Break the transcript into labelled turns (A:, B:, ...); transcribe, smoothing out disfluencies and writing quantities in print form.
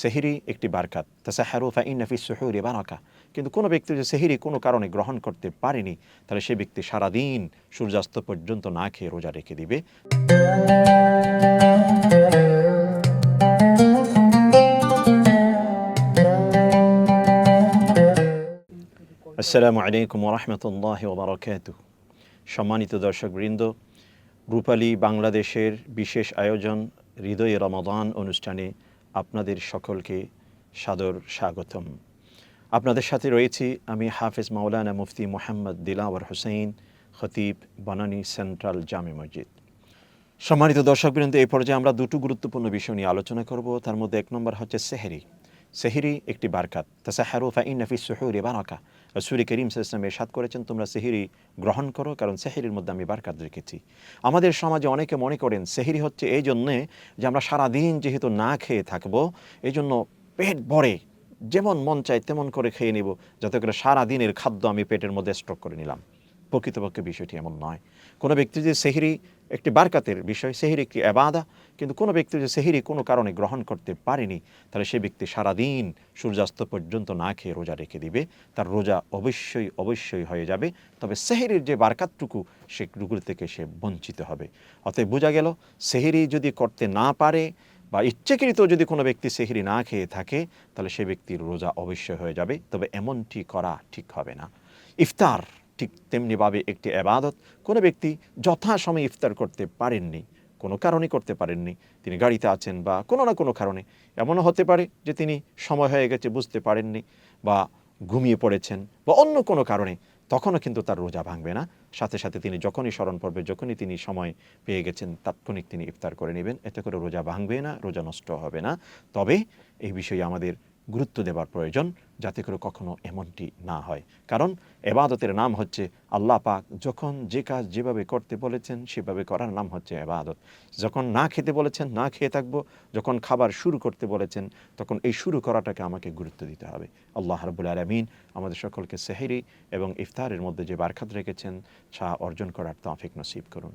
A: সেহরি একটি বারকাত, তাসাহহারু ফাইন্না ফিস সুহুরি বারাকা। কিন্তু কোনো ব্যক্তি যদি সেহরি কোনো কারণে গ্রহণ করতে পারেনি, তাহলে সে ব্যক্তি সারাদিন সূর্যাস্ত পর্যন্ত না খেয়ে রোজা রেখে দিবে। আসসালামু আলাইকুম ওয়া রাহমাতুল্লাহি ওয়া বারাকাতুহু। সম্মানিত দর্শকবৃন্দ, রূপালী বাংলাদেশের বিশেষ আয়োজন হৃদয়ে রমাদান অনুষ্ঠানে আপনাদের সকলকে সাদর স্বাগতম। আপনাদের সাথে রয়েছি আমি হাফেজ মাওলানা মুফতি মোহাম্মদ দিলাওয়ার হোসেন, খতিব, বনানী সেন্ট্রাল জামে মসজিদ। সম্মানিত দর্শকবৃন্দ, এই পর্যায়ে আমরা দুটো গুরুত্বপূর্ণ বিষয় নিয়ে আলোচনা করব। তার মধ্যে এক নম্বর হচ্ছে সেহরি। সেহরি একটি বারকাত, তাসাহহারু ফাইন্না ফিস সুহুরি বারাকা। রাসূল করিম সাল্লাল্লাহু আলাইহি ওয়াসাল্লাম ইরশাদ করেছেন, তোমরা সেহরি গ্রহণ করো, কারণ সেহরির মধ্যে আমি বারকাত রেখেছি। আমাদের সমাজে অনেকে মনে করেন সেহরি হচ্ছে এই জন্যে যে আমরা সারাদিন যেহেতু না খেয়ে থাকবো, এই জন্য পেট ভরে যেমন মন চায় তেমন করে খেয়ে নেব, যাতে করে সারাদিনের খাদ্য আমি পেটের মধ্যে স্টক করে নিলাম। প্রকৃতপক্ষে বিষয়টি এমন নয়। কোনো ব্যক্তি যে সেহরি একটি বারকাতের বিষয়, সেহরি একটি ইবাদা, কিন্তু কোনো ব্যক্তি যে সেহরি কোনো কারণে গ্রহণ করতে পারেনি, তাহলে সে ব্যক্তি সারাদিন সূর্যাস্ত পর্যন্ত না খেয়ে রোজা রেখে দিবে। তার রোজা অবশ্যই হয়ে যাবে, তবে সেহরির যে বারকাতটুকু সেটুকু থেকে সে বঞ্চিত হবে। অতএব বোঝা গেল, সেহরি যদি করতে না পারে বা ইচ্ছাকৃত যদি কোনো ব্যক্তি সেহরি না খেয়ে থাকে, তাহলে সে ব্যক্তির রোজা অবশ্যই হয়ে যাবে, তবে এমনটি করা ঠিক হবে না। ইফতার ঠিক তেমনিভাবে একটি ইবাদত। কোনো ব্যক্তি যথাসময়ে ইফতার করতে পারেননি, কোনো কারণে করতে পারেননি, তিনি গাড়িতে আছেন বা কোনো না কোনো কারণে, এমনও হতে পারে যে তিনি সময় হয়ে গেছে বুঝতে পারেননি বা ঘুমিয়ে পড়েছেন বা অন্য কোনো কারণে, তখনও কিন্তু তার রোজা ভাঙবে না। সাথে সাথে তিনি যখনই স্মরণ পড়বে, যখনই তিনি সময় পেয়ে গেছেন, তাৎক্ষণিক তিনি ইফতার করে নেবেন। এতে করে রোজা ভাঙবে না, রোজা নষ্ট হবে না। তবে এই বিষয়ে আমাদের গুরুত্ব দেওয়ার প্রয়োজন, যাতে করে কখনো এমনটি না হয়। কারণ এবাদতের নাম হচ্ছে, আল্লাহ পাক যখন যে কাজ যেভাবে করতে বলেছেন সেভাবে করার নাম হচ্ছে এবাদত। যখন না খেতে বলেছেন না খেয়ে থাকবো, যখন খাবার শুরু করতে বলেছেন তখন এই শুরু করাটাকে আমাকে গুরুত্ব দিতে হবে। আল্লাহ রাব্বুল আলামিন আমাদের সকলকে সেহরি এবং ইফতারের মধ্যে যে বারকাত রেখেছেন তা অর্জন করার তৌফিক নসিব করুন।